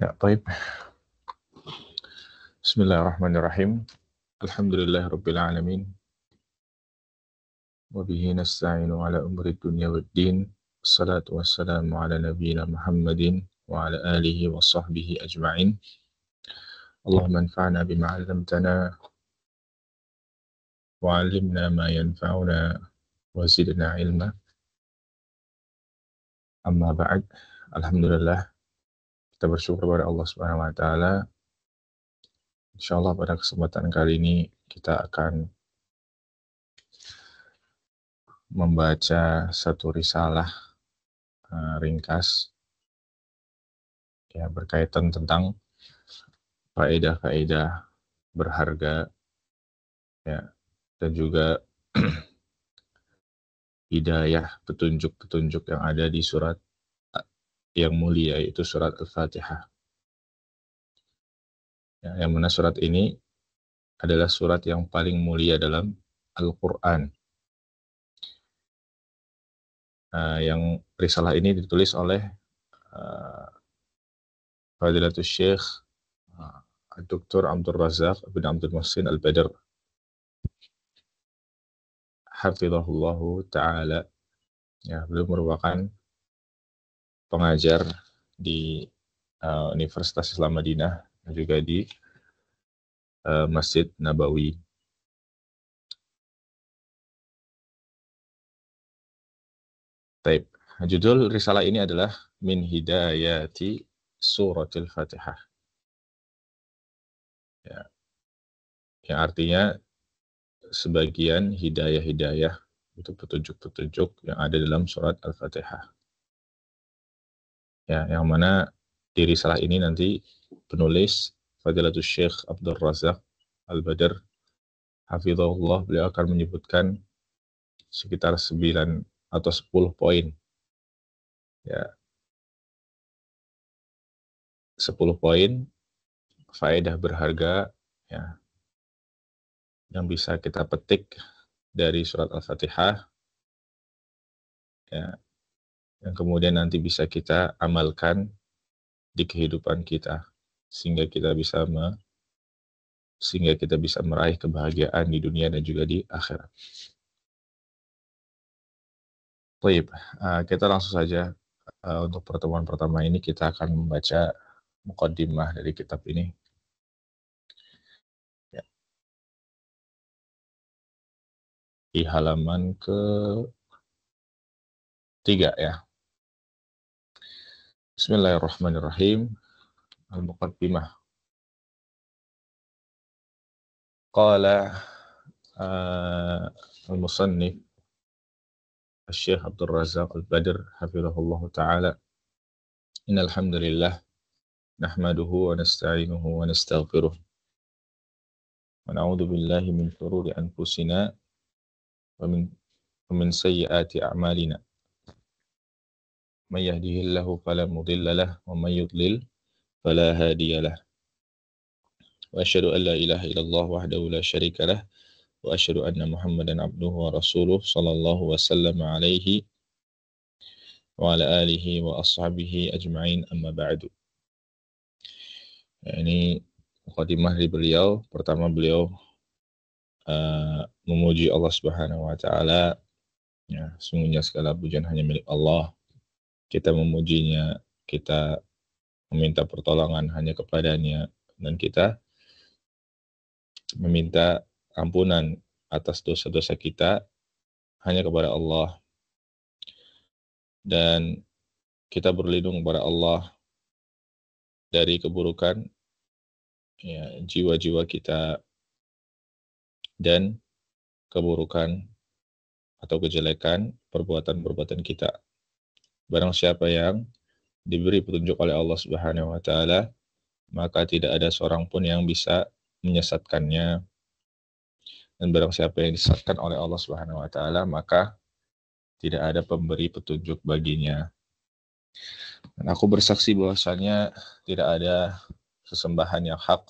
Ya, baik. Bismillahirrahmanirrahim. Alhamdulillahirabbil alamin. Wa bihi nasta'inu ala umuri dunya waddin. Wassalatu wassalamu ala nabiyyina Muhammadin wa ala alihi wa sahbihi ajma'in. Allahumma anfa'na bima 'allamtana wa 'allimna ma yanfa'una wa zidna ilma. Amma ba'd. Alhamdulillah, kita bersyukur kepada Allah Subhanahu wa taala. Insyaallah pada kesempatan kali ini kita akan membaca satu risalah ringkas ya berkaitan tentang faedah-faedah berharga ya dan juga hidayah petunjuk-petunjuk yang ada di surat yang mulia, yaitu surat Al-Fatihah. Ya, yang mana surat ini adalah surat yang paling mulia dalam Al-Quran. Yang risalah ini ditulis oleh Fadilatul Syekh Dr. Abdul Razak bin Abdul Muhsin Al-Badr hafizahullahu ta'ala. Ya, beliau merupakan pengajar di Universitas Islam Madinah dan juga di Masjid Nabawi. Baik, judul risalah ini adalah Min Hidayati Suratul Fatihah. Ya, yang artinya sebagian hidayah-hidayah, itu petunjuk-petunjuk yang ada dalam surat Al-Fatihah. Ya, yang mana di risalah ini nanti penulis Fadilatul Syekh Abdul Razak Al-Badr hafizahullah, beliau akan menyebutkan sekitar 9 atau 10 poin. Ya. 10 poin faedah berharga ya yang bisa kita petik dari surat Al-Fatihah ya, yang kemudian nanti bisa kita amalkan di kehidupan kita sehingga kita bisa meraih kebahagiaan di dunia dan juga di akhirat. Baik, kita langsung saja untuk pertemuan pertama ini kita akan membaca muqaddimah dari kitab ini. Ya. Di halaman ke-3 ya. Bismillahirrahmanirrahim. Al-Muqaddimah. Qala al-musannif Al-Syekh Abdul Razak Al-Badr hafizahullah ta'ala. Innal hamdalillah nahmaduhu wa nasta'inuhu wa nastaghfiruh. Wa na'udzu billahi min shururi anfusina wa min sayyiati a'malina. May yahdihillahu fala mudilla lahu wa may yudlil fala hadiya lahu. Wa asyhadu an la ilaha illallah wahdahu la syarika lahu wa asyhadu anna Muhammadan abduhu wa rasuluh sallallahu wasallam alaihi wa ala alihi wa ashabihi ajma'in, amma ba'du. Ya, ini muqaddimah dari beliau. Pertama beliau memuji Allah Subhanahu wa taala. Ya, sungguhnya segala pujian hanya milik Allah. Kita memujinya, kita meminta pertolongan hanya kepadanya, dan kita meminta ampunan atas dosa-dosa kita hanya kepada Allah. Dan kita berlindung kepada Allah dari keburukan ya, jiwa-jiwa kita dan keburukan atau kejelekan perbuatan-perbuatan kita. Barang siapa yang diberi petunjuk oleh Allah Subhanahu wa taala, maka tidak ada seorang pun yang bisa menyesatkannya. Dan barang siapa yang disesatkan oleh Allah Subhanahu wa taala, maka tidak ada pemberi petunjuk baginya. Dan aku bersaksi bahwasanya tidak ada sesembahan yang hak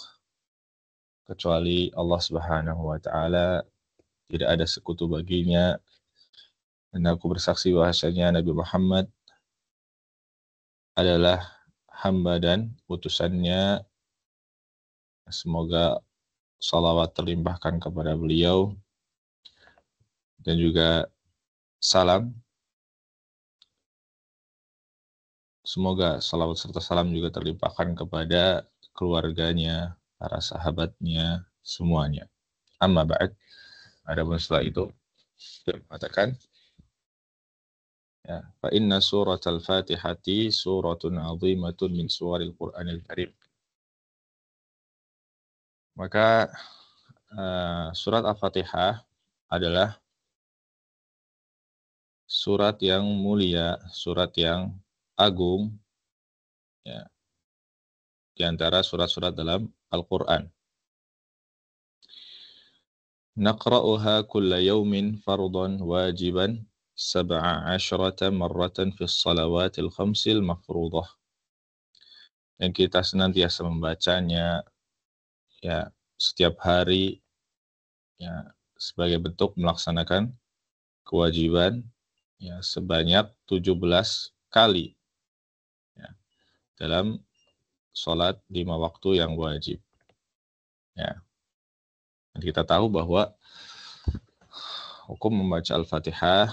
kecuali Allah Subhanahu wa taala, tidak ada sekutu baginya. Dan aku bersaksi bahwasanya Nabi Muhammad adalah hamba dan utusannya. Semoga salawat terlimpahkan kepada beliau dan juga salam. Semoga salawat serta salam juga terlimpahkan kepada keluarganya, para sahabatnya, semuanya. Amma ba'd. Adapun setelah itu, dia mengatakan, ya, fa inna surat al-Fatihati suratun azimatun min suwaril Qur'anil Karim. Maka surat Al-Fatihah adalah surat yang mulia, surat yang agung, ya, di antara surat-surat dalam Al-Quran. Naqra'uha kulla yawmin fardan wajiban sab'a asyrata marratan fi salawatil khamsil mafruḍah. Dan kita senantiasa membacanya, ya, setiap hari, ya, sebagai bentuk melaksanakan kewajiban, ya, sebanyak 17 kali, ya, dalam sholat 5 waktu yang wajib. Ya. Dan kita tahu bahwa hukum membaca Al-Fatihah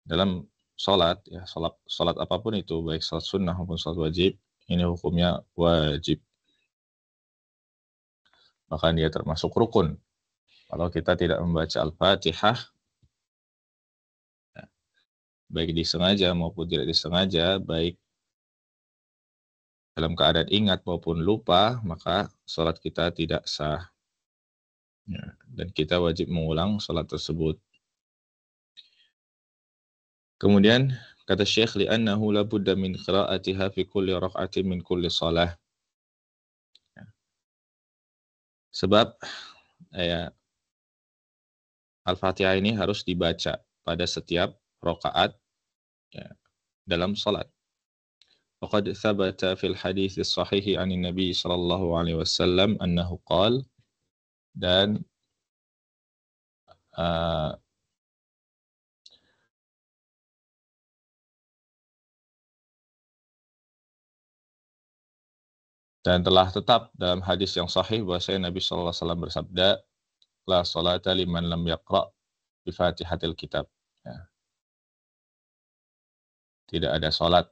dalam sholat, ya, sholat apapun itu, baik sholat sunnah maupun sholat wajib, ini hukumnya wajib. Bahkan dia termasuk rukun. Kalau kita tidak membaca Al-Fatihah, ya, baik disengaja maupun tidak disengaja, baik dalam keadaan ingat maupun lupa, maka sholat kita tidak sah. Ya, dan kita wajib mengulang sholat tersebut. Kemudian kata Syekh, li'annahu la budda min qira'atiha fi kulli raka'atin min kulli shalah. Ya. Sebab, ya, Al-Fatihah ini harus dibaca pada setiap rakaat, ya, dalam salat. Waqad thabata fil hadits as-sahih 'an Nabi sallallahu alaihi wasallam annahu qala, dan telah tetap dalam hadis yang sahih bahwasanya Nabi sallallahu alaihi wasallam bersabda, la salata liman lam yaqra' bi Fatihatil Kitab. Ya. Tidak ada salat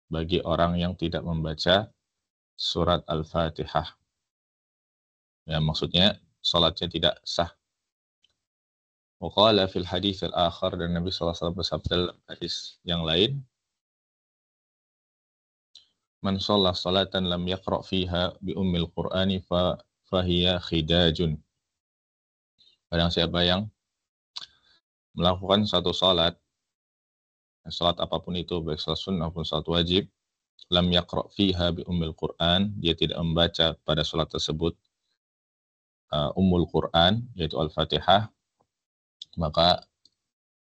bagi orang yang tidak membaca surat Al-Fatihah. Ya, maksudnya salatnya tidak sah. Wa qala fil hadits al-akhar, dan Nabi sallallahu alaihi wasallam bersabda dalam hadis yang lain, man shalla salatan lam yaqra' fiha bi ummil Qur'ani fahiya khidajun. Barang siapa yang melakukan satu salat apapun itu, baik salat sunnah maupun salat wajib, lam yaqra' fiha bi ummil Qur'an, dia tidak membaca pada salat tersebut ummul Qur'an, yaitu Al-Fatihah, maka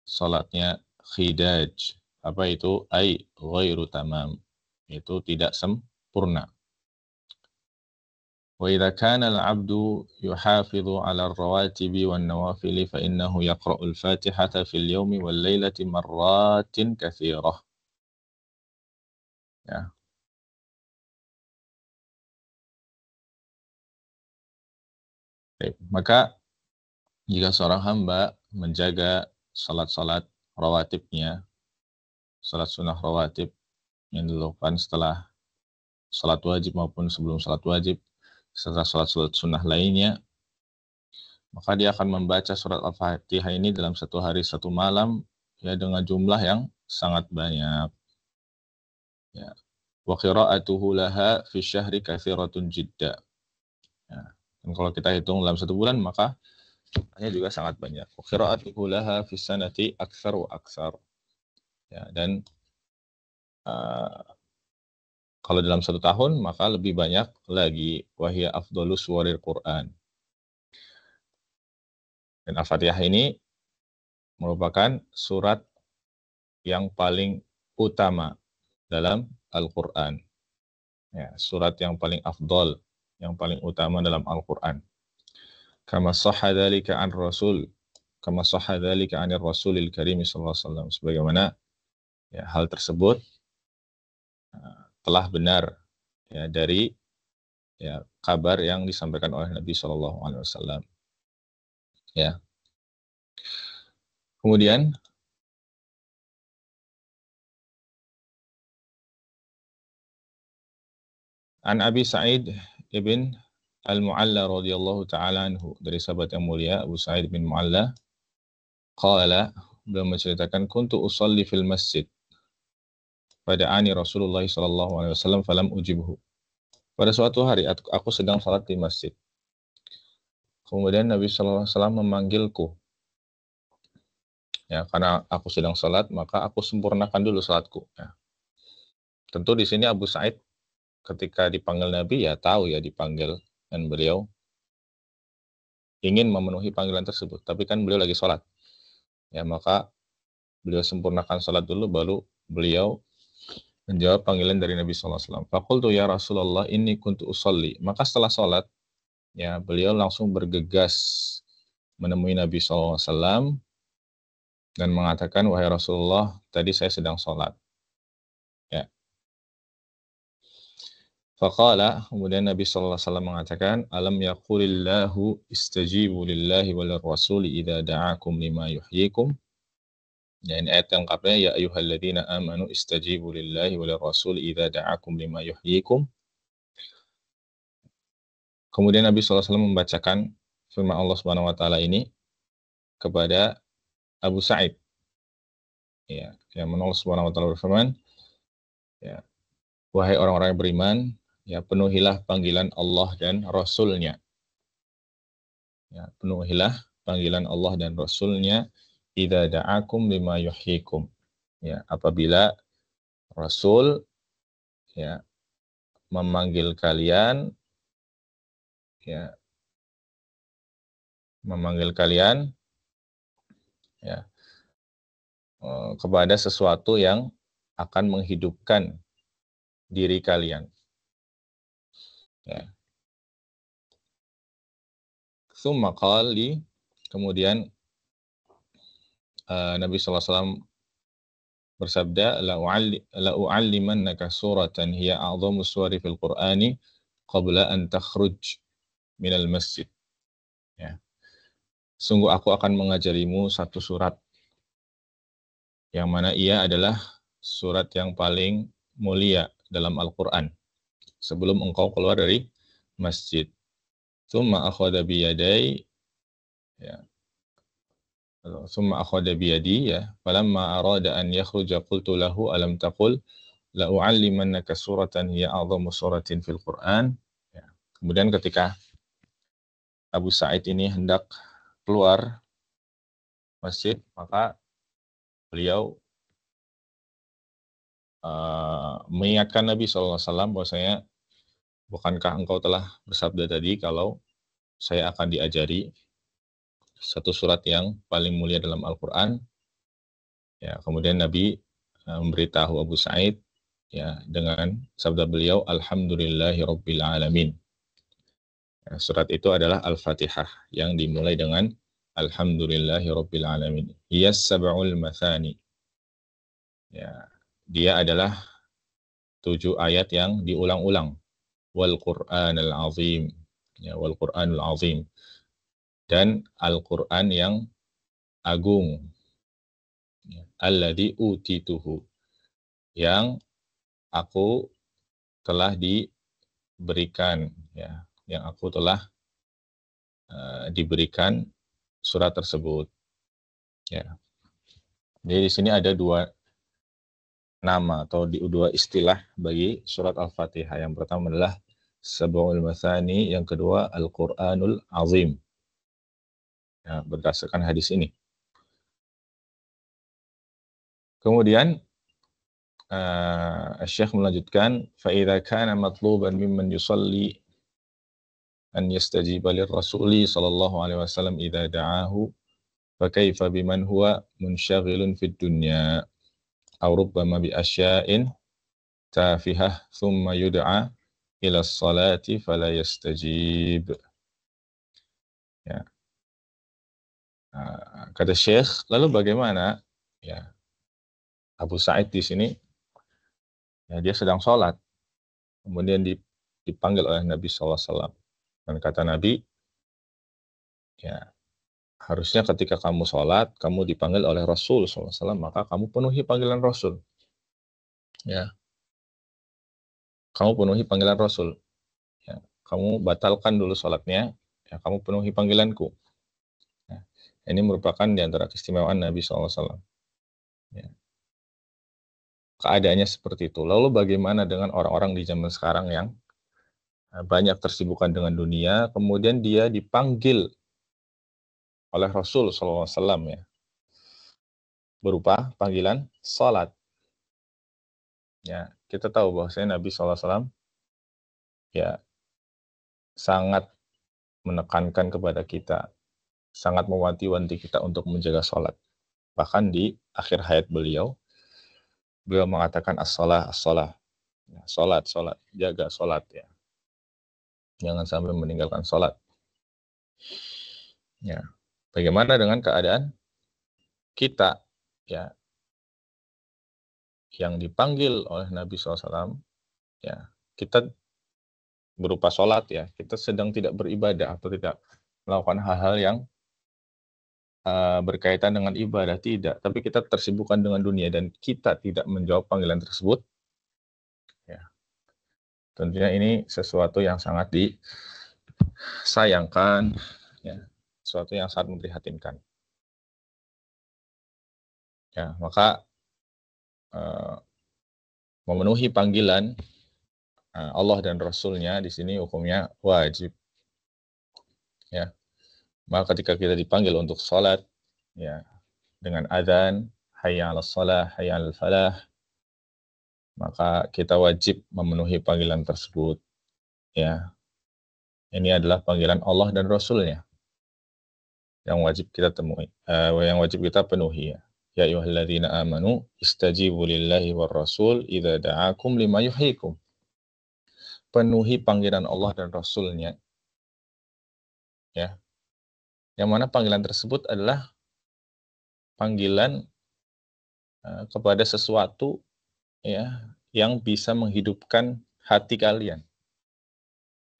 salatnya khidaj. Apa itu? Ai ghairu tamam, itu tidak sempurna. Wa idza kana al-'abdu yuhafizu 'ala ar-rawatibi wan nawafil fa innahu yaqra'u al-Fatihata fil yawmi wal lailati marratin katsirah. Ya. Baik. Maka jika seorang hamba menjaga salat-salat rawatibnya, salat sunnah rawatib yang dilakukan setelah salat wajib maupun sebelum salat wajib, serta salat-salat sunnah lainnya, maka dia akan membaca surat Al-Fatihah ini dalam satu hari satu malam, ya, dengan jumlah yang sangat banyak. Ya. Wa qira'atuhu laha fi syahri katsiratun jidda. Ya. Dan kalau kita hitung dalam satu bulan, maka jumlahnya juga sangat banyak. Wa qira'atuhu laha fi sanati aktsar wa aktsar. Ya, dan kalau dalam satu tahun, maka lebih banyak lagi. Wahya afdhalus suwaril Qur'an. Dan Al-Fatihah ini merupakan surat yang paling utama dalam Al-Quran. Ya, surat yang paling afdal, yang paling utama dalam Al-Quran. Kama sahha dzalika an Rasul, kama sahha dzalika 'anir Rasulil Karim sallallahu alaihi wasallam. Sebagaimana, ya, hal tersebut telah benar ya dari ya kabar yang disampaikan oleh Nabi Shallallahu Alaihi Wasallam. Ya. Kemudian An Abi Sa'id ibn Al-Mu'alla radhiyallahu taala anhu, dari sahabat yang mulia Abu Sa'id bin Mu'alla, qala, beliau menceritakan, kuntu usalli fil masjid fada'ani Rasulullah sallallahu alaihi wasallam falam ujibhu. Pada suatu hari aku sedang salat di masjid. Kemudian Nabi sallallahu alaihi wasallam memanggilku. Ya, karena aku sedang salat, maka aku sempurnakan dulu salatku, ya. Tentu di sini Abu Sa'id ketika dipanggil Nabi ya tahu ya dipanggil, dan beliau ingin memenuhi panggilan tersebut, tapi kan beliau lagi salat. Ya, maka beliau sempurnakan salat dulu, baru beliau menjawab panggilan dari Nabi sallallahu alaihi wasallam. Faqultu ya Rasulullah inni kuntu usolli. Maka setelah salat, ya beliau langsung bergegas menemui Nabi sallallahu alaihi wasallam dan mengatakan, wahai Rasulullah, tadi saya sedang salat. Ya. Faqala, kemudian Nabi sallallahu alaihi wasallam mengatakan, alam yaqulillahu istajibu lillahi wal rasuli idza da'akum lima yuhyikum. Ya, ini ayat yang lengkapnya, ya ayyuhalladzina amanu istajibu lillahi wal rasuli idza da'akum lima yuhyikum. Kemudian Nabi SAW membacakan firman Allah Subhanahu wa taala ini kepada Abu Sa'id. Ya, yang Allah Subhanahu wa taala berfirman, ya, wahai orang-orang yang beriman, ya penuhilah panggilan Allah dan Rasul-Nya. Ya, penuhilah panggilan Allah dan Rasul-Nya idza da'akum lima yuhyikum. Ya, apabila Rasul ya memanggil kalian, ya ya kepada sesuatu yang akan menghidupkan diri kalian. Ya. Tsumma qali, kemudian Nabi SAW bersabda, la u'allimannaka suratan hiya a'dhamu suwari fil Qur'ani qabla an takhruj minal masjid. Ya. Sungguh aku akan mengajarimu satu surat yang mana ia adalah surat yang paling mulia dalam Al-Qur'an sebelum engkau keluar dari masjid. Tsumma akhadha biyadai, ya. Tsumma akhadha biyadi, ya. Falamma arada an yakhruja qultu lahu alam taqul la u'allimannaka suratan hiya a'dhamu suratin fil Qur'an. Ya. Kemudian ketika Abu Sa'id ini hendak keluar masjid, maka beliau mengingatkan Nabi SAW bahwasanya, bukankah engkau telah bersabda tadi kalau saya akan diajari satu surat yang paling mulia dalam Al-Quran. Ya, kemudian Nabi memberitahu Abu Sa'id ya dengan sabda beliau, Alhamdulillahirabbil alamin. Ya, surat itu adalah Al-Fatihah yang dimulai dengan Alhamdulillahirabbil alamin. Hiyas sab'ul mathani. Ya, dia adalah 7 ayat yang diulang-ulang. Wal Qur'anul azim. Ya, wal Qur'anul azim. Dan Al-Qur'an yang agung. Ya, alladzi utituhu. Yang aku telah diberikan, ya, yang aku telah diberikan surat tersebut. Ya. Jadi di sini ada 2 nama atau dua istilah bagi surat Al-Fatihah. Yang pertama adalah Sab'ul Mathani, yang kedua Al-Qur'anul Azim. Ya, berdasarkan hadis ini. Kemudian Syekh melanjutkan, fa idza kana matluban mimman yusalli an yastajiba lirrasuli sallallahu alaihi wasallam idza da'ahu fa kaifa biman huwa munsyaghilun fid dunya aw rubbama bi asya'in tafihah thumma yud'a ila sholati fala yastajib. Ya. Kata Syekh, lalu bagaimana ya Abu Sa'id di sini Ya, dia sedang sholat, kemudian dipanggil oleh Nabi SAW. Dan kata Nabi, ya harusnya ketika kamu sholat, kamu dipanggil oleh Rasul SAW, maka kamu penuhi panggilan Rasul. Ya, kamu penuhi panggilan Rasul. Ya, kamu batalkan dulu sholatnya, ya kamu penuhi panggilanku. Ya, ini merupakan di antara keistimewaan Nabi SAW. Ya, keadaannya seperti itu. Lalu bagaimana dengan orang-orang di zaman sekarang yang banyak tersibukkan dengan dunia, kemudian dia dipanggil oleh Rasul SAW ya, berupa panggilan salat. Ya, kita tahu bahwasanya Nabi SAW ya sangat menekankan kepada kita, sangat mewanti-wanti kita untuk menjaga salat. Bahkan di akhir hayat beliau mengatakan as-shalah, as-shalah. Ya, salat, salat, jaga salat ya. Jangan sampai meninggalkan salat. Ya. Bagaimana dengan keadaan kita ya yang dipanggil oleh Nabi SAW, ya kita berupa sholat ya, kita sedang tidak beribadah atau tidak melakukan hal-hal yang berkaitan dengan ibadah, tidak. Tapi kita tersibukkan dengan dunia dan kita tidak menjawab panggilan tersebut, ya tentunya ini sesuatu yang sangat disayangkan, ya, sesuatu yang sangat memprihatinkan. Ya, maka memenuhi panggilan Allah dan Rasul-Nya di sini hukumnya wajib. Ya, maka ketika kita dipanggil untuk sholat, ya dengan adzan, hayya 'alas shalah, hayya 'alal falah, maka kita wajib memenuhi panggilan tersebut. Ya, ini adalah panggilan Allah dan Rasul-Nya yang wajib kita temui, yang wajib kita penuhi. Ya ayyuhalladzina amanu istajibu lillahi war rasul idza da'akum lima yuhyikum. Penuhi panggilan Allah dan Rasul-Nya. Ya. Yang mana panggilan tersebut adalah panggilan kepada sesuatu ya yang bisa menghidupkan hati kalian,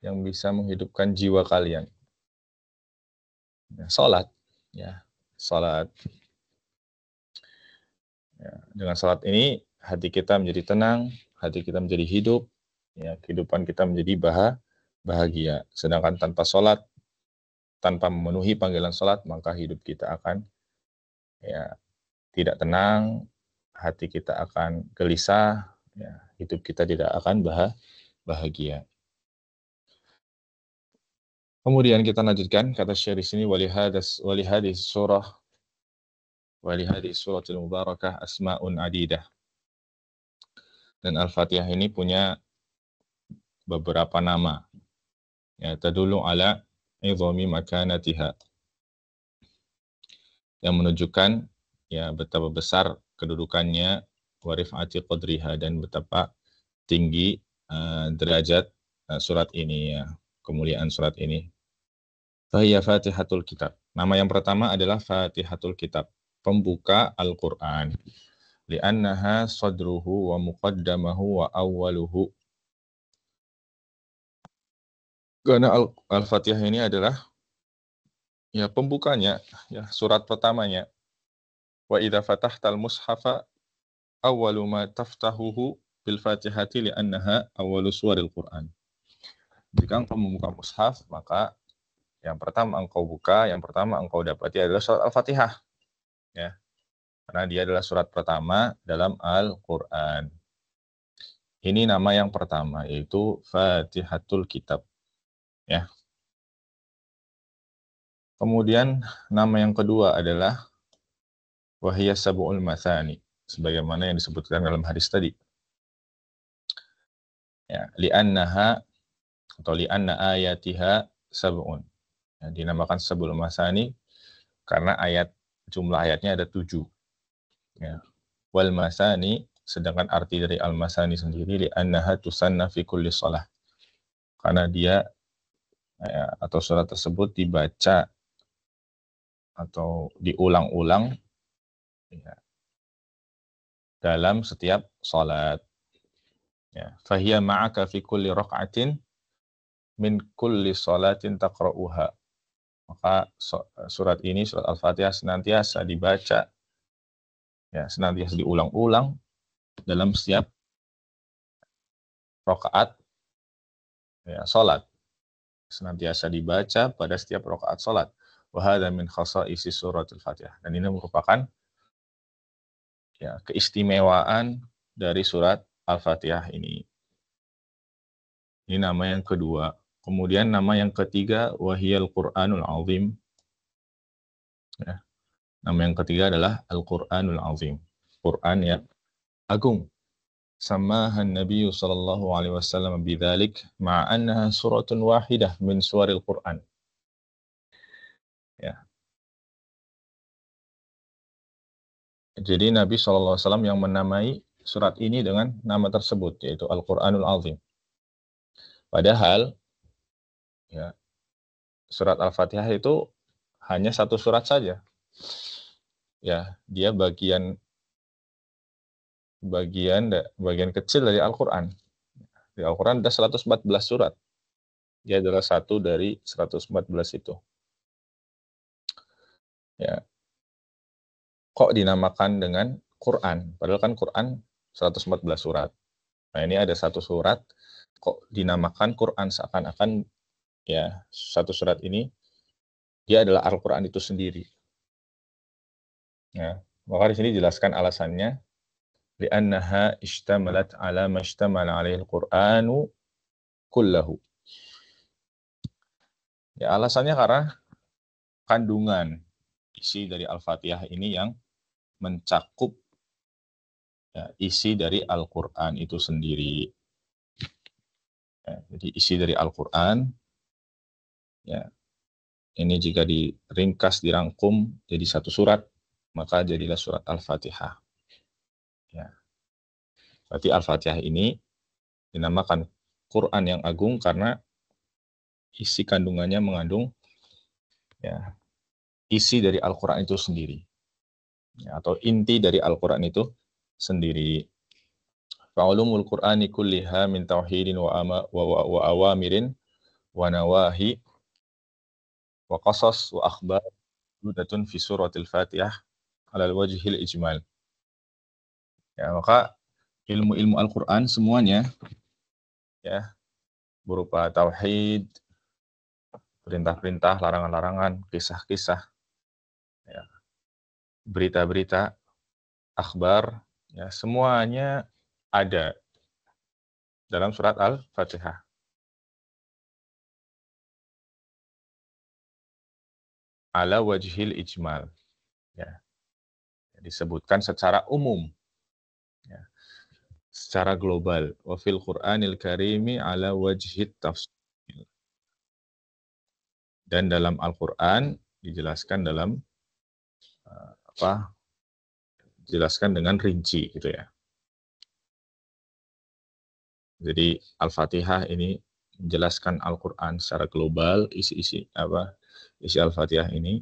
yang bisa menghidupkan jiwa kalian. Ya, salat, ya, salat. Ya, dengan salat ini hati kita menjadi tenang, hati kita menjadi hidup, ya, kehidupan kita menjadi bahagia. Sedangkan tanpa salat, tanpa memenuhi panggilan salat, maka hidup kita akan ya tidak tenang, hati kita akan gelisah, ya, hidup kita tidak akan bahagia. Kemudian kita lanjutkan kata Syekh di sini walihadis suratul mubarakah asmaun adidah. Dan Al-Fatihah ini punya beberapa nama. Ya, tadullu ala idhami makanatiha. Yang menunjukkan ya betapa besar kedudukannya wa rif'ati qadriha dan betapa tinggi derajat surat ini ya, kemuliaan surat ini. Fahiya Fatihatul Kitab. Nama yang pertama adalah Fatihatul Kitab, pembuka Al-Qur'an. Li'annaha sadruhu wa muqaddamahu wa awwaluhu. Karena Al-Fatihah ini adalah ya pembukanya, ya surat pertamanya. Wa idza fatahtal mushafa awwalu ma taftahuhu bil Fatihati li'annaha awwalu suwaril Qur'an. Jika engkau membuka mushaf, maka yang pertama engkau buka, yang pertama engkau dapati adalah surat Al-Fatihah. Ya. Karena dia adalah surat pertama dalam Al-Qur'an. Ini nama yang pertama yaitu Fatihatul Kitab. Ya. Kemudian nama yang kedua adalah Wahiyya Sab'ul Mathani, sebagaimana yang disebutkan dalam hadis tadi. Ya, li'annaha atau li'anna ayatiha sab'un. Ya, dinamakan Sab'ul Mathani karena jumlah ayatnya ada 7. Ya. Wal Mathani, sedangkan arti dari Al-Mathani sendiri li'annaha tusanna fi kulli shalah. Karena dia ya, atau surat tersebut dibaca atau diulang-ulang ya, dalam setiap sholat. Ya, fahiya ma'aka fi kulli raq'atin min kulli salatin taqra'uha. Maka surat ini, surat Al-Fatihah senantiasa dibaca, ya, senantiasa diulang-ulang dalam setiap rakaat, ya, salat. Senantiasa dibaca pada setiap rakaat salat. Wa hadza min khasaisi suratul Fatihah. Dan ini merupakan, ya, keistimewaan dari surat Al-Fatihah ini. Ini nama yang kedua. Kemudian nama yang ketiga, wahiyal Qur'anul Azim. Ya. Nama yang ketiga adalah Al-Qur'anul Azim. Quran yang agung. Samahan Nabi sallallahu alaihi wasallam bidzalik ma'annaha suratun wahidah min suwaril Qur'an. Ya. Jadi Nabi sallallahu alaihi wasallam yang menamai surat ini dengan nama tersebut, yaitu Al-Qur'anul Azim. Padahal, ya, surat Al-Fatihah itu hanya satu surat saja. Ya, dia bagian kecil dari Al-Qur'an. Di Al-Qur'an ada 114 surat. Dia adalah satu dari 114 itu. Ya. Kok dinamakan dengan Quran? Padahal kan Quran 114 surat. Nah, ini ada satu surat kok dinamakan Quran, seakan-akan, ya, satu surat ini dia adalah Al-Qur'an itu sendiri. Ya, maka di sini jelaskan alasannya, li'annaha ishtamalat ala mashtamala alaihi al-Qur'anu kullahu. Ya, alasannya karena kandungan isi dari Al-Fatihah ini yang mencakup, ya, isi dari Al-Qur'an itu sendiri. Ya, jadi isi dari Al-Qur'an, ya, ini jika diringkas, dirangkum jadi satu surat, maka jadilah surat Al-Fatihah. Ya. Berarti Al-Fatihah ini dinamakan Quran yang agung karena isi kandungannya mengandung, ya, isi dari Al-Quran itu sendiri, ya, atau inti dari Al-Quran itu sendiri. Fa'ulumul Qur'ani kulliha min tauhidin wa awamirin wa nawahi wa qasas wa akhbar mudatun fi suratil Fatihah alal wajhil ijmal. Ya, maka ilmu-ilmu Al-Quran semuanya, ya, berupa tauhid, perintah-perintah, larangan-larangan, kisah-kisah, ya, berita-berita, akhbar, ya, semuanya ada dalam surat Al-Fatihah. Ala wajhil ijmal. Ya, disebutkan secara umum. Ya, secara global. Wa fil Qur'anil karimi ala wajhit tafsil. Dan dalam Al-Quran dijelaskan dalam dijelaskan dengan rinci, gitu ya. Jadi Al-Fatihah ini menjelaskan Al-Quran secara global, isi Al-Fatihah ini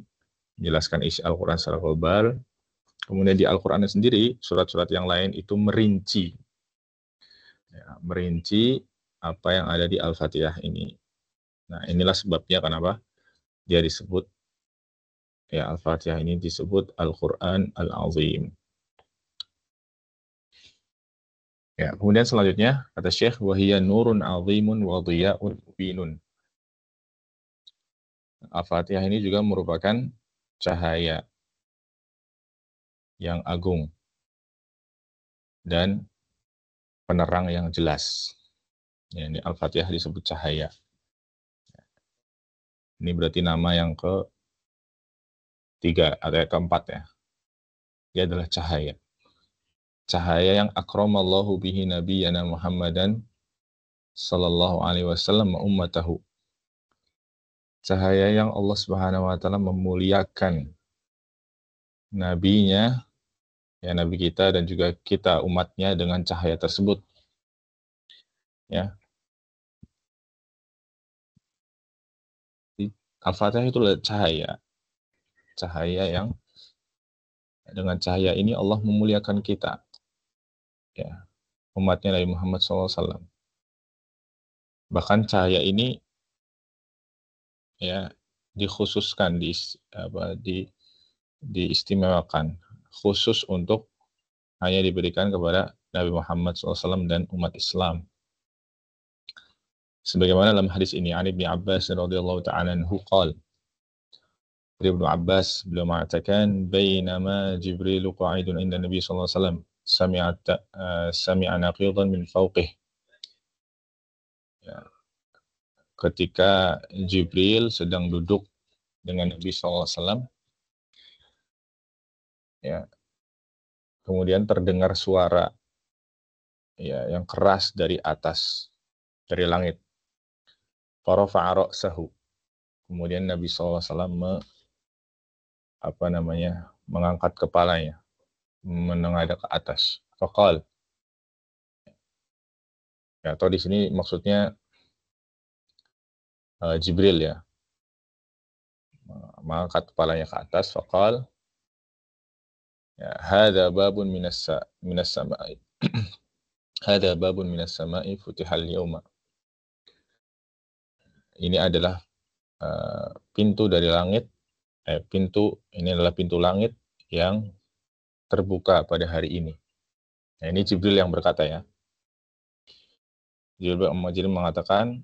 menjelaskan isi Al-Quran secara global. Kemudian di Al-Quran sendiri, surat-surat yang lain itu merinci, ya, merinci apa yang ada di Al-Fatihah ini. Nah, inilah sebabnya kenapa dia disebut, ya, Al-Fatihah ini disebut Al-Quran Al-Azim. Ya, kemudian selanjutnya kata Syekh, wahiyya nurun azimun wa dhiya'un mubinun. Al-Fatihah ini juga merupakan cahaya yang agung dan penerang yang jelas. Ya, ini Al-Fatihah disebut cahaya. Ini berarti nama yang ketiga atau keempat, ya. Dia adalah cahaya. Cahaya yang akramallahu bihi nabiyyana Muhammadan sallallahu alaihi wasallam wa ummatahu. Cahaya yang Allah Subhanahu wa taala memuliakan nabinya, ya, nabi kita dan juga kita umatnya dengan cahaya tersebut. Ya. Al-Fatihah itu adalah cahaya. Cahaya yang dengan cahaya ini Allah memuliakan kita. Ya. umatnya Nabi Muhammad SAW. Bahkan cahaya ini ya dikhususkan, diistimewakan khusus untuk hanya diberikan kepada Nabi Muhammad SAW dan umat Islam. Sebagaimana dalam hadis ini, An Ibnu Abbas radhiyallahu ta'ala anhu qala, dari Ibnu Abbas beliau mengatakan, bainama Jibril qa'idun inda Nabi sallallahu alaihi wasallam sami'a naqidan min fawqih. Ya, ketika Jibril sedang duduk dengan Nabi sallallahu alaihi wasallam, ya, kemudian terdengar suara ya yang keras dari atas, dari langit. Farafa'a ra'sahu. Kemudian Nabi sallallahu alaihi wasallam mengangkat kepalanya, menengadah ke atas. Faqal, ya, atau di sini maksudnya Jibril ya, mengangkat kepalanya ke atas. Faqal, ya, hadza babun minas sama'i. Hadza babun minas sama'i futihal yauma. Ini adalah pintu dari langit. Ini adalah pintu langit yang terbuka pada hari ini. Nah, ini Jibril yang berkata ya. Jibril mengatakan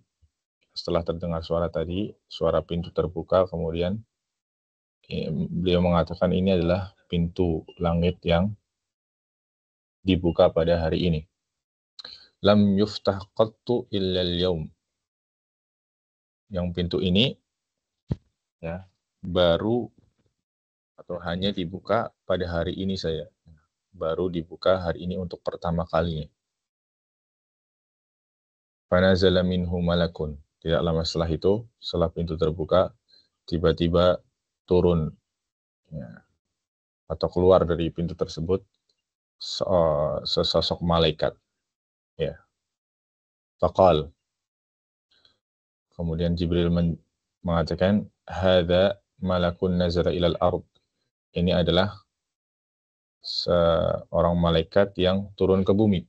setelah terdengar suara tadi, suara pintu terbuka, kemudian beliau mengatakan ini adalah pintu langit yang dibuka pada hari ini. Lam yuftah qattu illa al-yaum. Yang pintu ini ya baru atau hanya dibuka pada hari ini saja. Baru dibuka hari ini untuk pertama kalinya. Fanazala minhu malakun. Tidak lama setelah itu, setelah pintu terbuka, tiba-tiba turun ya, atau keluar dari pintu tersebut sesosok malaikat. Ya. Faqal. Kemudian Jibril mengatakan, hadza malakun nazara ilal ard. Ini adalah seorang malaikat yang turun ke bumi.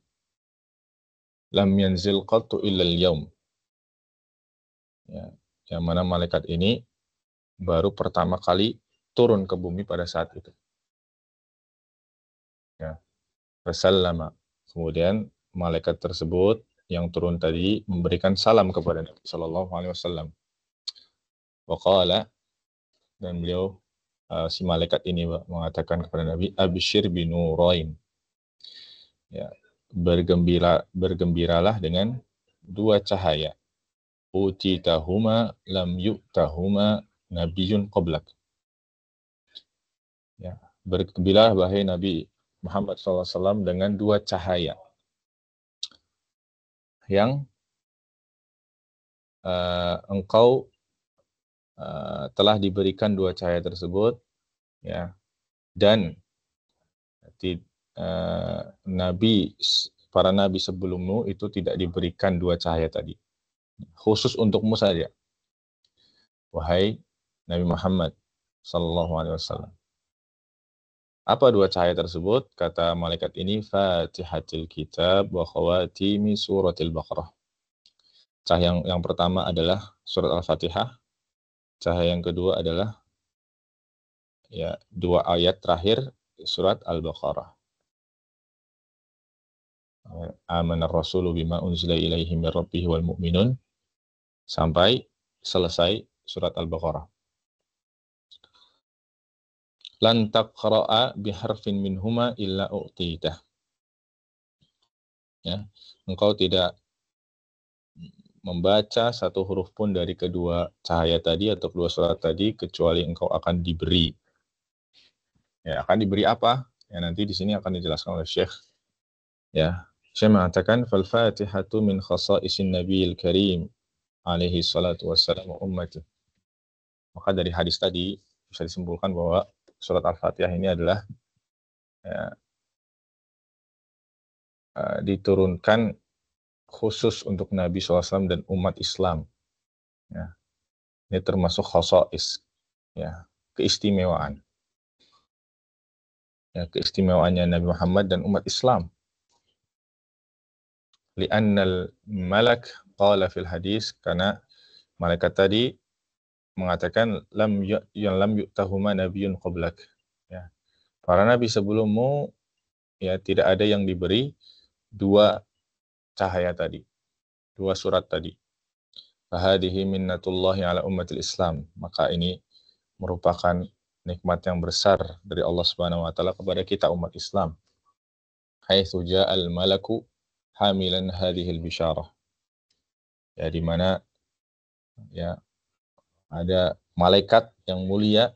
Lam yanzil qattu illal yaum. Ya, yang mana malaikat ini baru pertama kali turun ke bumi pada saat itu. Ya. Fasallama. Kemudian malaikat tersebut yang turun tadi memberikan salam kepada Nabi sallallahu alaihi wasallam. Wa qala, dan beliau si malaikat ini mengatakan kepada Nabi, absyir binurain. Ya, bergembiralah dengan dua cahaya. Utitahuma lam yu'tahuma nabiyyun qablak. Ya, bergembiralah wahai Nabi Muhammad SAW dengan dua cahaya yang engkau telah diberikan dua cahaya tersebut, ya, dan para nabi sebelummu itu tidak diberikan dua cahaya tadi. Khusus untukmu saja, wahai Nabi Muhammad sallallahu alaihi wasallam. Apa dua cahaya tersebut? Kata malaikat ini, Fatihatil Kitab wa khawatimi suratil Baqarah. Cahaya yang pertama adalah surat Al-Fatihah. Cahaya yang kedua adalah ya dua ayat terakhir surat Al-Baqarah. Amanar rasulu bima unzila ilaihi mir rabbih wal mu'minun, sampai selesai surat Al-Baqarah. Lan taqra'a biharfin minhuma illa u'titah. Ya, engkau tidak membaca satu huruf pun dari kedua cahaya tadi atau kedua surat tadi kecuali engkau akan diberi. Ya, akan diberi apa? Ya, nanti di sini akan dijelaskan oleh Syekh. Ya, Syekh mengatakan fal Fatihatu min khasa'isin Nabiyil Karim alaihi salatu wassalam wa ummati. Maka dari hadis tadi bisa disimpulkan bahwa surat Al-Fatihah ini adalah ya, diturunkan khusus untuk Nabi SAW dan umat Islam. Ya. Ini termasuk khasa'is, ya, keistimewaan. Ya, keistimewaannya Nabi Muhammad dan umat Islam. li'annal malak qala fil hadis, karena malaikat tadi mengatakan lam yu'tahuma nabiyyun qablak. Ya. Para nabi sebelummu ya tidak ada yang diberi dua cahaya tadi, dua surat tadi. Fahadihi minnatullahi ala ummatil Islam. Maka ini merupakan nikmat yang besar dari Allah Subhanahu wa taala kepada kita umat Islam. Haitsu ja'al malaku hamilan hadhil bisyarah. Ya, di mana ya ada malaikat yang mulia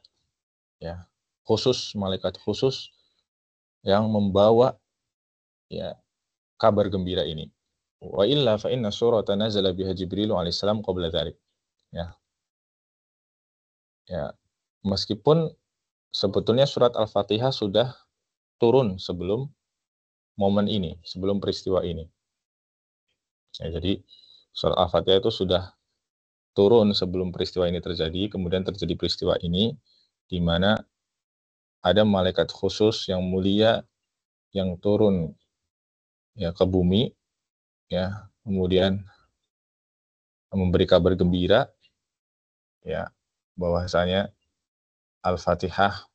ya, khusus malaikat khusus yang membawa ya kabar gembira ini. Wa illa fa inna surata nazala biha Jibril alaihissalam qabla dzalik. Ya. Ya. Meskipun sebetulnya surat Al-Fatihah sudah turun sebelum momen ini, sebelum peristiwa ini. Ya, jadi surat Al-Fatihah itu sudah turun sebelum peristiwa ini terjadi, kemudian terjadi peristiwa ini di mana ada malaikat khusus yang mulia yang turun ya ke bumi ya, kemudian memberi kabar gembira ya bahwasanya Al-Fatihah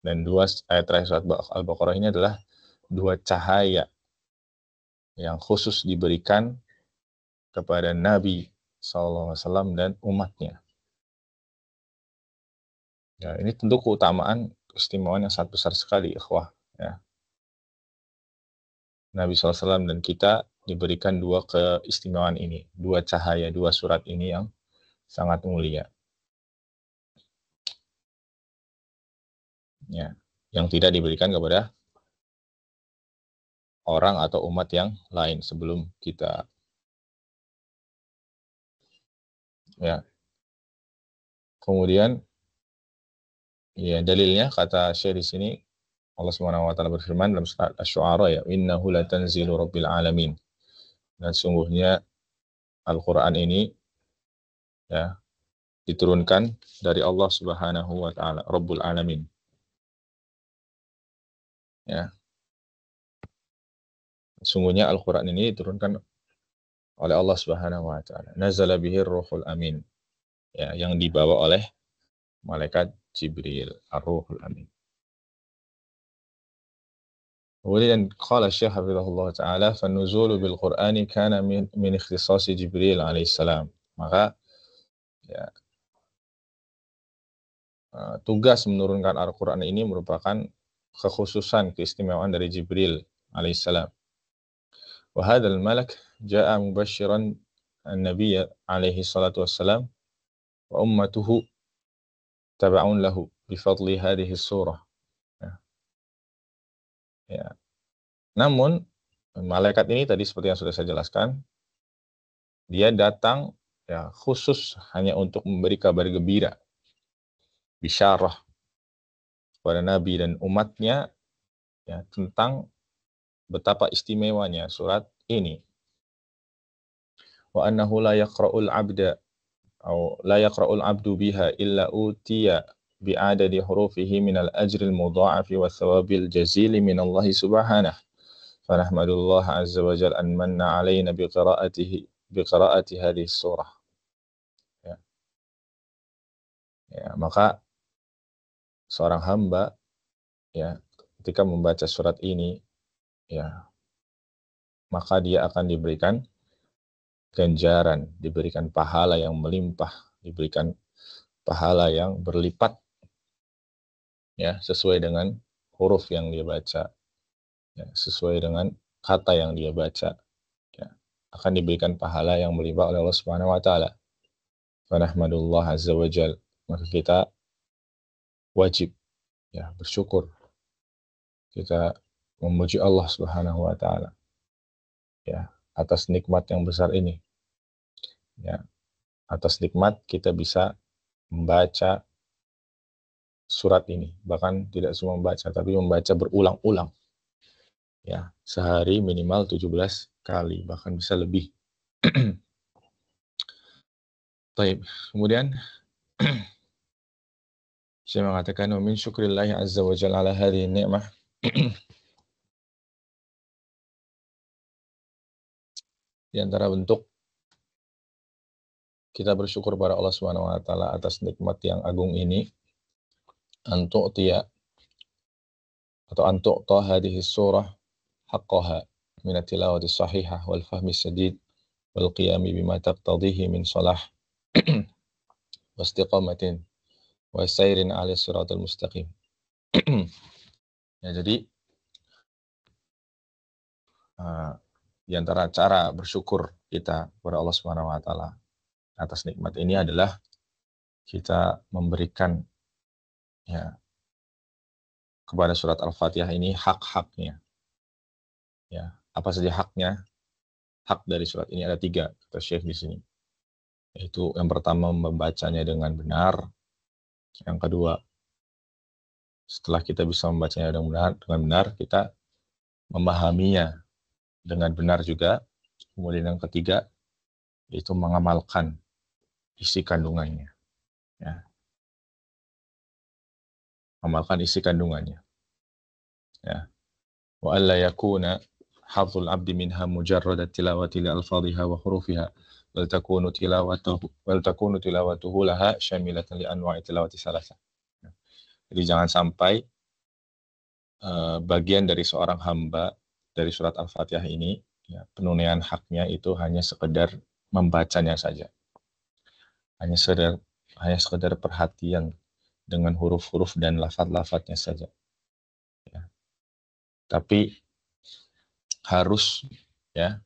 dan dua ayat terakhir surat Al-Baqarah ini adalah dua cahaya yang khusus diberikan kepada Nabi SAW dan umatnya. Ya, ini tentu keutamaan, keistimewaan yang sangat besar sekali, ikhwah. Ya. Nabi SAW dan kita diberikan dua keistimewaan ini, dua cahaya, dua surat ini yang sangat mulia. Ya, yang tidak diberikan kepada orang atau umat yang lain sebelum kita. Ya. Kemudian ya dalilnya kata Syekh di sini Allah Subhanahu wa taala berfirman dalam surat Asy-Syu'ara ya innahu latanzilu rabbil alamin. Dan sungguhnya Al-Qur'an ini ya diturunkan dari Allah Subhanahu wa taala, Rabbul Alamin. Ya. Sungguhnya Al-Qur'an ini diturunkan oleh Allah Subhanahu wa taala. Nazala bihir ruhul amin. Ya, yang dibawa oleh malaikat Jibril, Ar-Ruhul Amin. Kemudian qala Syekh hafizahullah taala fanuzulu bil Qur'ani kana min ikhtisasi Jibril alaihissalam. Maka ya tugas menurunkan Al-Qur'an ini merupakan kekhususan keistimewaan dari Jibril alaihissalam. Wa hadzal malak jaa'a mubasysyiran an-nabiy alaihi salatu wassalam wa ummatuhu tab'un lahu bi fadli hadhihi surah. Ya. Ya. Namun malaikat ini tadi seperti yang sudah saya jelaskan, dia datang ya khusus hanya untuk memberi kabar gembira, bisyarah kepada Nabi dan umatnya ya tentang betapa istimewanya surat ini. Wa annahu la yaqra'ul 'abda atau la yaqra'ul 'abdu biha illa utiya bi'adadi hurufihi minal ajril mudha'afi wa thawabil jazili minallahi subhanahu. Fanahmadullah azza wa jalla an manna 'alaina biqira'ati hadhihi surah. Ya. Ya, maka seorang hamba ya ketika membaca surat ini ya maka dia akan diberikan ganjaran, diberikan pahala yang melimpah, diberikan pahala yang berlipat ya sesuai dengan huruf yang dia baca ya, sesuai dengan kata yang dia baca ya, akan diberikan pahala yang melimpah oleh Allah Subhanahu wa taala. Fa nahmadullah azza wa jalla. Maka kita wajib ya bersyukur. Kita memuji Allah Subhanahu wa taala ya atas nikmat yang besar ini. Ya, atas nikmat kita bisa membaca surat ini, bahkan tidak cuma membaca tapi membaca berulang-ulang. Ya, sehari minimal 17 kali, bahkan bisa lebih. Baik, kemudian saya mengatakan wa min syukrillahi azza wa jalla ala hadhihi ni'mah Di antara bentuk kita bersyukur pada Allah Subhanahu wa taala atas nikmat yang agung ini, antu'tiya atau antu'ta hadhihi surah haqqaha min at-tilawati sahihah wal fahmi sadid wal qiyami bima taqtadihi min salah wa istiqamatin wa sayrin 'ala siratal mustaqim. Ya, jadi di antara cara bersyukur kita kepada Allah Subhanahu wa taala atas nikmat ini adalah kita memberikan ya kepada surat Al-Fatihah ini hak-haknya. Ya, apa saja haknya? Hak dari surat ini ada 3, kata Syekh di sini. Yaitu yang pertama membacanya dengan benar. Yang kedua, setelah kita bisa membacanya dengan benar, kita memahaminya dengan benar juga. Kemudian yang ketiga, yaitu mengamalkan isi kandungannya. Ya. Mengamalkan isi kandungannya. Ya. Wa alla yakuna hafzul abdi minha mujarrad tilawati li alfadhiha wa hurufiha wal takunu tilawatuhu laha syamilatan li anwa'i tilawati salasa. Jadi jangan sampai bagian dari seorang hamba dari surat Al-Fatihah ini ya, penunaian haknya itu hanya sekedar membacanya saja. Hanya sekedar perhatian dengan huruf-huruf dan lafaz-lafaznya saja. Ya. Tapi harus ya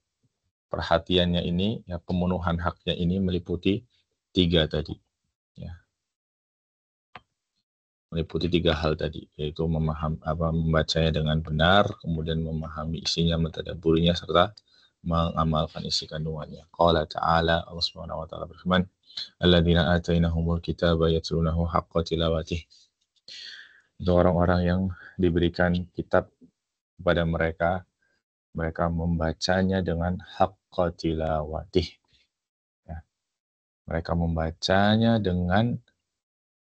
perhatiannya ini ya pemenuhan haknya ini meliputi 3 tadi. Ya. Meliputi 3 hal tadi, yaitu membacanya dengan benar, kemudian memahami isinya, mentadabburinya serta mengamalkan isi kandungannya. Qala ta'ala, Allah Subhanahu wa taala berfirman, "Alladzina atainahumul kitaba yatlunahu haqqa tilawatih." Itu orang-orang yang diberikan kitab kepada mereka membacanya dengan haqqa tilawatih. Ya. Mereka membacanya dengan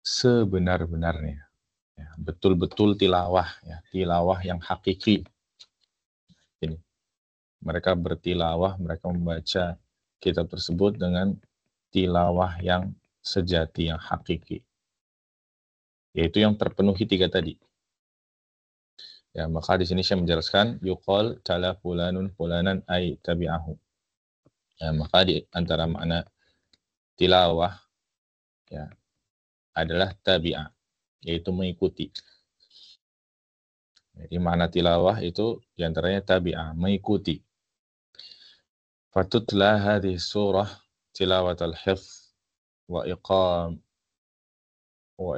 sebenar-benarnya. Ya, betul-betul tilawah, ya, tilawah yang hakiki. Ini. Mereka bertilawah, mereka membaca kitab tersebut dengan tilawah yang sejati, yang hakiki. Yaitu yang terpenuhi 3 tadi. Ya, maka di sini saya menjelaskan yuqal tala fulanun fulanan ay tabi'ahu. Ya, maka di antara makna tilawah ya adalah tabi'ah, yaitu mengikuti. Jadi makna tilawah itu di antaranya tabi'ah, mengikuti. Fatutla hadhihi surah tilawatal hifz wa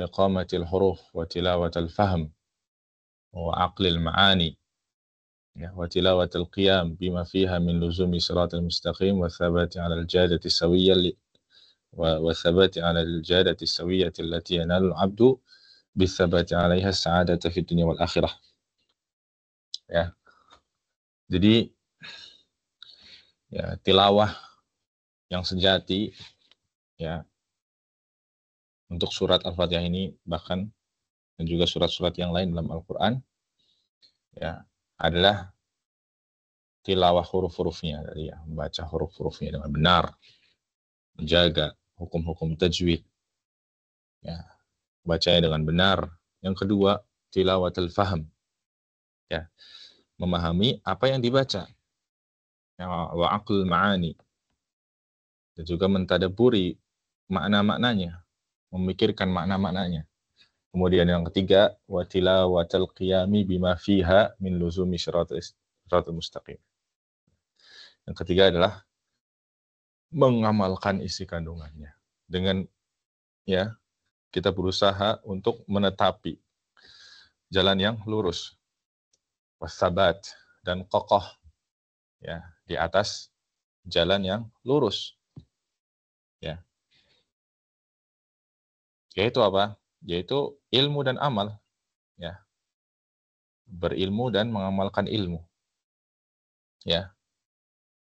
iqamatil huruf wa tilawatal fahm wa aqlil ma'ani wa tilawatil qiyam bima fiha min luzumi siratal mustaqim wa thabati 'ala al-jadati sawiyyah wa thabati 'ala al-jadati sawiyyah allati yanalu al-'abdu bithabati 'alaiha as-sa'adata fid dunya wal akhirah. Ya. Jadi ya tilawah yang sejati ya untuk surat Al-Fatihah ini bahkan dan juga surat-surat yang lain dalam Al-Qur'an ya adalah tilawah huruf-hurufnya tadi ya, membaca huruf-hurufnya dengan benar, menjaga hukum-hukum tajwid ya, bacanya dengan benar. Yang kedua, tilawatul fahm ya, memahami apa yang dibaca. Ya, wa aql ma'ani dan juga mentadabburi makna-maknanya, memikirkan makna-maknanya. Kemudian yang ketiga, wa tilawatul qiyami bima fiha min luzumi syiratal mustaqim. Yang ketiga adalah mengamalkan isi kandungannya. Dengan ya, kita berusaha untuk menetapi jalan yang lurus, wasabat dan kokoh ya di atas jalan yang lurus. Ya. Yaitu apa? Yaitu ilmu dan amal. Ya. Berilmu dan mengamalkan ilmu. Ya.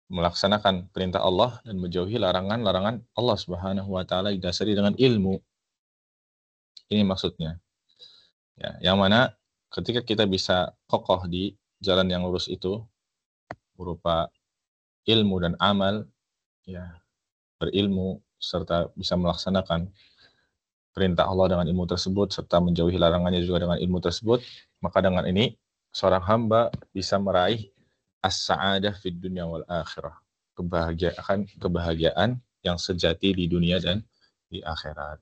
Melaksanakan perintah Allah dan menjauhi larangan-larangan Allah Subhanahu wa taala didasari dengan ilmu. Ini maksudnya. Ya, yang mana ketika kita bisa kokoh di jalan yang lurus itu berupa ilmu dan amal, ya, berilmu serta bisa melaksanakan perintah Allah dengan ilmu tersebut serta menjauhi larangannya juga dengan ilmu tersebut, maka dengan ini seorang hamba bisa meraih as-sa'adah fid dunya wal akhirah. Kebahagiaan yang sejati di dunia dan di akhirat.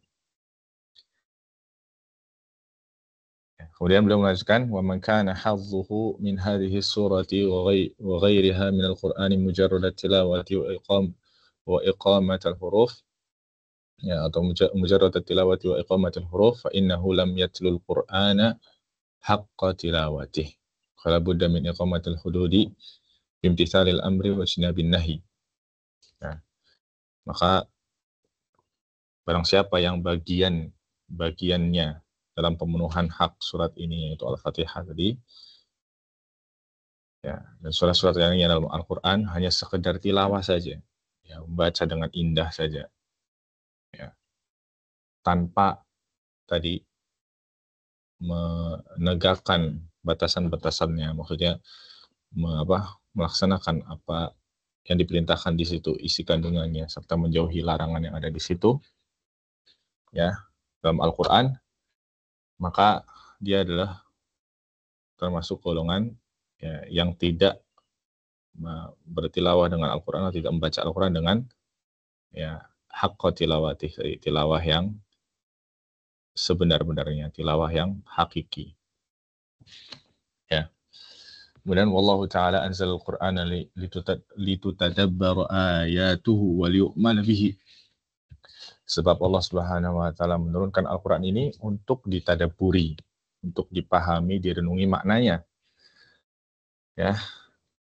Kemudian beliau melanjutkan, wa man kana hadzuhu min hadhihi surati wa ghairiha min al-Qur'ani mujarrad tilawati wa iqamat al-huruf, ya, atau mujarrad tilawati wa iqamat al-huruf, fa innahu lam yatlul Qur'ana haqqa tilawatih. Fala budda min iqamat al-hududi bimtithalil amri wa jinabin nahi. Ya. Maka barang siapa yang bagiannya dalam pemenuhan hak surat ini, yaitu Al-Fatihah tadi, ya, dan surat-surat yang dalam Al-Quran hanya sekedar tilawah saja, ya, membaca dengan indah saja, ya, tanpa tadi menegakkan batasan-batasannya, maksudnya melaksanakan apa yang diperintahkan di situ, isi kandungannya, serta menjauhi larangan yang ada di situ, ya, dalam Al-Quran, maka dia adalah termasuk golongan, ya, yang tidak bertilawah dengan Al-Quran atau tidak membaca Al-Quran dengan, ya, haqqa tilawatih, tilawah yang sebenar-benarnya, tilawah yang hakiki. Ya. Kemudian wallahu taala anzal al-Qur'ana litutadabbar ayatuhu wa liyu'mal bihi. Sebab Allah Subhanahu wa taala menurunkan Al-Qur'an ini untuk ditadabburi, untuk dipahami, direnungi maknanya. Ya,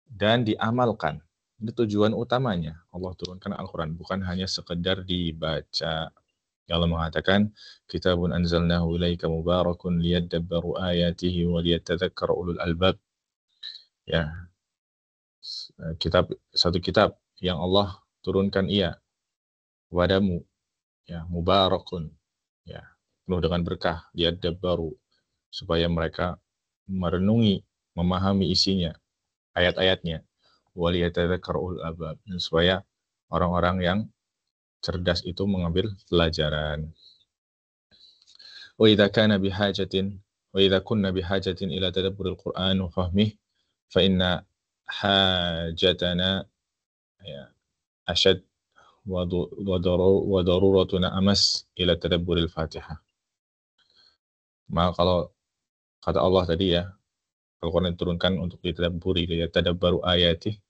dan diamalkan. Ini tujuan utamanya Allah turunkan Al-Quran, bukan hanya sekedar dibaca. Allah mengatakan, kitabun anzalnahu ilaika mubarakun liyadabbaru ayatihi wa liyatadzakkara ulul albab. Ya, satu kitab yang Allah turunkan padamu, ya, mubarakun, ya, penuh dengan berkah, liyadabbaru, supaya mereka merenungi, memahami isinya, ayat-ayatnya, waliyatadzakkaru ulul albab, dan supaya orang-orang yang cerdas itu mengambil pelajaran. Wa idza kana bihajatin wa idza kunna bihajatin ila tadabburil Qur'an wa fahmihi fa inna hajatana, ya, ashad wa daruratuna amas ila tadabburil Fatihah. Maka kalau kata Allah tadi, ya, Al-Quran diturunkan untuk ditadabburi, liyatadabbaru ayatih.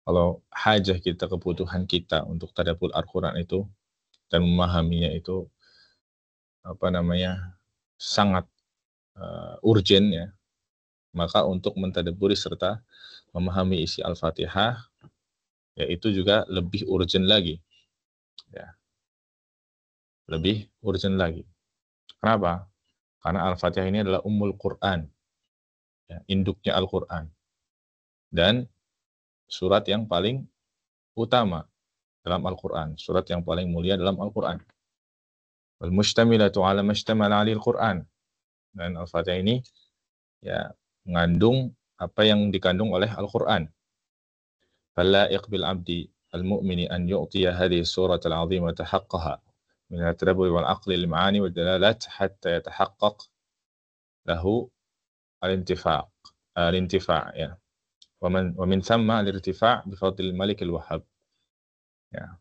Kalau hajah kita, kebutuhan kita untuk tadabbur Al-Quran itu dan memahaminya itu sangat urgent, ya, maka untuk mentadabburi serta memahami isi Al-Fatihah, ya, itu juga lebih urgent lagi, ya, lebih urgent lagi. Kenapa? Karena Al-Fatihah ini adalah Ummul Quran, ya, induknya Al-Quran, dan surat yang paling utama dalam Al-Quran, surat yang paling mulia dalam Al-Quran. Wal mustamilatu ala mastamala alil Quran. Dan Al-Fatihah ini, ya, mengandung apa yang dikandung oleh Al-Quran. Falaiq bil abdi al-mu'mini an yu'tiya hadhihi surat al-'azimah haqqaha min at-tadabbur wal aqli lil ma'ani wad dalalat hatta yatahaqqaq lahu al-intifa', ya. Wa min thamma al-irtifa' bi fadlil Malik al-Wahhab. Ya.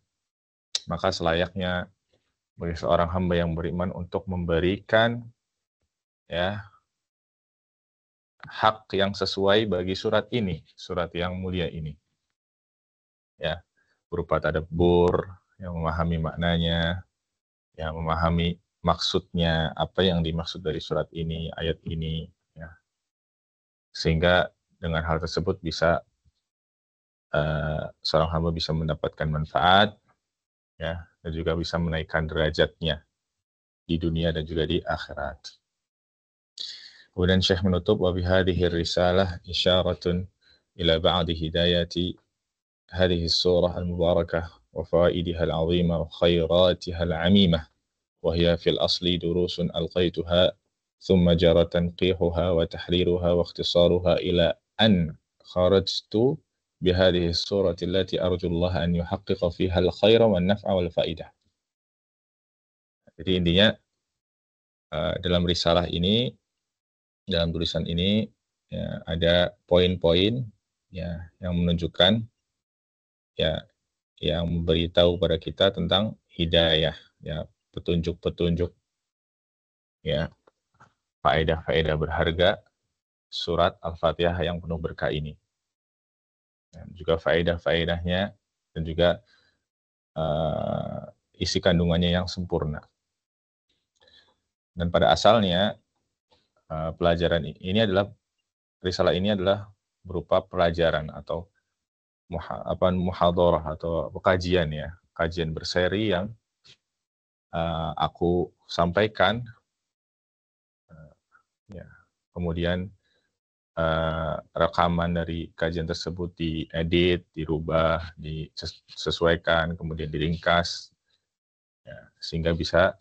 Maka selayaknya bagi seorang hamba yang beriman untuk memberikan, ya, hak yang sesuai bagi surat ini, surat yang mulia ini, ya, berupa tadabbur, yang memahami maknanya, yang memahami maksudnya, apa yang dimaksud dari surat ini, ayat ini, ya, sehingga dengan hal tersebut bisa seorang hamba bisa mendapatkan manfaat, ya, dan juga bisa menaikkan derajatnya di dunia dan juga di akhirat. Kemudian Syekh menutup, wa bihadhihi risalah isyaratun ila ba'di hidayati hadhihi surah al-mubarakah wa fawaidiha al-'azimah wa khairatiha al-'amimah wa hiya fil asli durusun alqaituha thumma jara tanqihuha wa tahriruha wa ikhtisaruha ila an kharajtu بهذه السورة التي أرجو الله أن يحقق فيها الخير والنفع والفائدة. Jadi intinya dalam risalah ini, dalam tulisan ini ya, ada poin-poin ya yang menunjukkan ya yang memberitahu pada kita tentang hidayah ya, petunjuk-petunjuk ya, faedah-faedah berharga surat Al-Fatihah yang penuh berkah ini. Dan juga faedah-faedahnya dan juga isi kandungannya yang sempurna. Dan pada asalnya pelajaran ini adalah risalah ini adalah berupa pelajaran atau muhadharah atau kajian ya, kajian berseri yang aku sampaikan ya. Kemudian rekaman dari kajian tersebut diedit, dirubah, disesuaikan, kemudian diringkas ya, sehingga bisa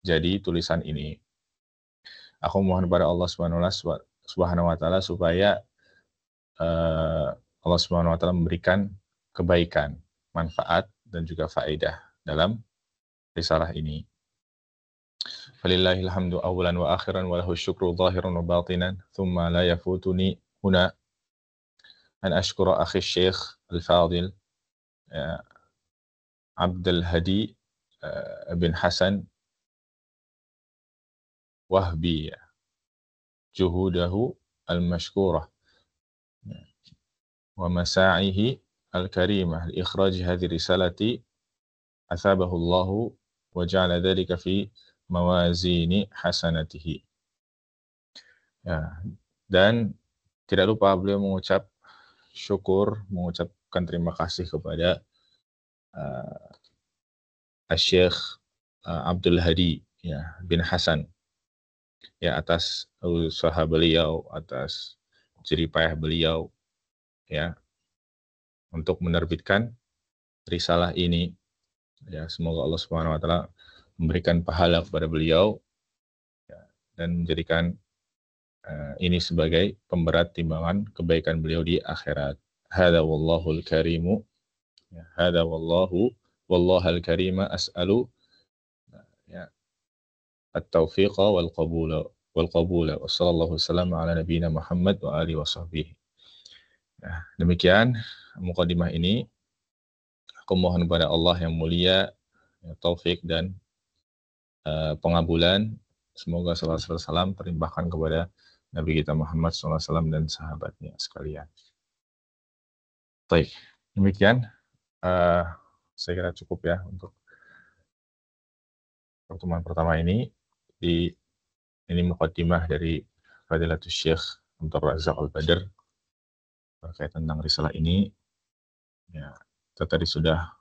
jadi tulisan ini. Aku mohon kepada Allah Subhanahu wa taala supaya Allah Subhanahu wa taala memberikan kebaikan, manfaat dan juga faedah dalam risalah ini. Falillahil hamdu awwalan wa akhiran wa lahu syukru zahiran wa batinan, thumma la yafutuni huna an ashkura akhi Syekh Al-Fadil Abdul Hadi bin Hasan Wahbi juhudahu al-mashkurah wa masa'ihi al-karimah li ikhraj hadhihi risalati athabahu Allahu wa ja'ala dhalika fi mawazini hasanatihi. Ya, dan tidak lupa beliau mengucap syukur, mengucapkan terima kasih kepada Syekh Abdul Hadi ya, bin Hasan ya, atas usaha beliau, atas jeripayah beliau ya untuk menerbitkan risalah ini. Ya, semoga Allah Subhanahu wa taala memberikan pahala kepada beliau ya, dan menjadikan ini sebagai pemberat timbangan kebaikan beliau di akhirat. Hada wallahul karimu. Ya, hada wallahul karima as'alu ya at-taufiqa wal qabula wa sallallahu wasallam ala nabiyyina Muhammad wa alihi wa sahbihi. Nah, demikian mukadimah ini. Aku mohon kepada Allah yang mulia ya, taufik dan pengabulan. Semoga salawat serta salam terlimpahkan kepada Nabi kita Muhammad SAW dan sahabatnya sekalian. Baik, demikian saya kira cukup ya untuk pertemuan pertama ini. Ini mukadimah dari Fadilatul Syekh Abdul Razak Al-Badr terkait tentang risalah ini. Ya, kita tadi sudah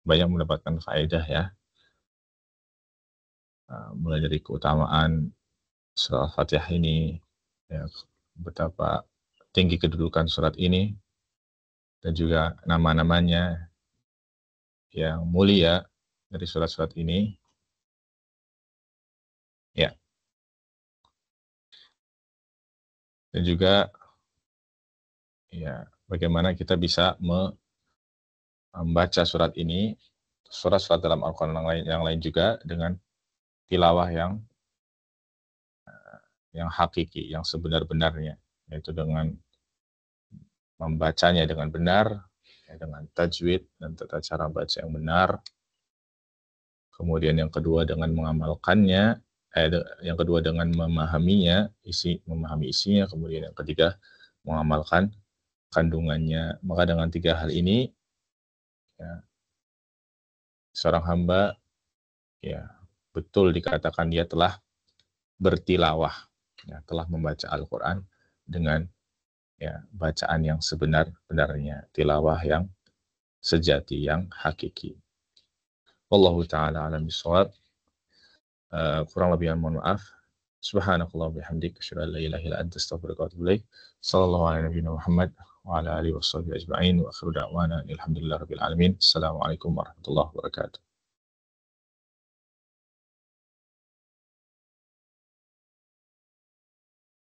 banyak mendapatkan faedah ya. Mulai dari keutamaan surat Al-Fatihah ini, ya, betapa tinggi kedudukan surat ini, dan juga nama-namanya yang mulia dari surat-surat ini. Ya. Dan juga ya, bagaimana kita bisa membaca surat ini, surat-surat dalam Al-Quran yang lain juga dengan tilawah yang hakiki, yang sebenar-benarnya, yaitu dengan membacanya dengan benar, ya, dengan tajwid dan tata cara baca yang benar. Kemudian yang kedua dengan mengamalkannya, yang kedua dengan memahami isinya, kemudian yang ketiga mengamalkan kandungannya. Maka dengan tiga hal ini ya, seorang hamba ya betul dikatakan dia telah bertilawah, ya, telah membaca Al-Quran dengan ya bacaan yang sebenar-benarnya, tilawah yang sejati, yang hakiki. Wallahu ta'ala alam bisawab. Kurang lebih mohon maaf. Subhanakallah bihamdik, asyhadu an la ilaha illa anta, astaghfiruka wa atubu ilaik. Sallallahu ala nabiyina Muhammad wa ala alihi washabbihi ajma'in wa akhiru da'wana alhamdulillahirabbil alamin. Assalamualaikum warahmatullahi wabarakatuh.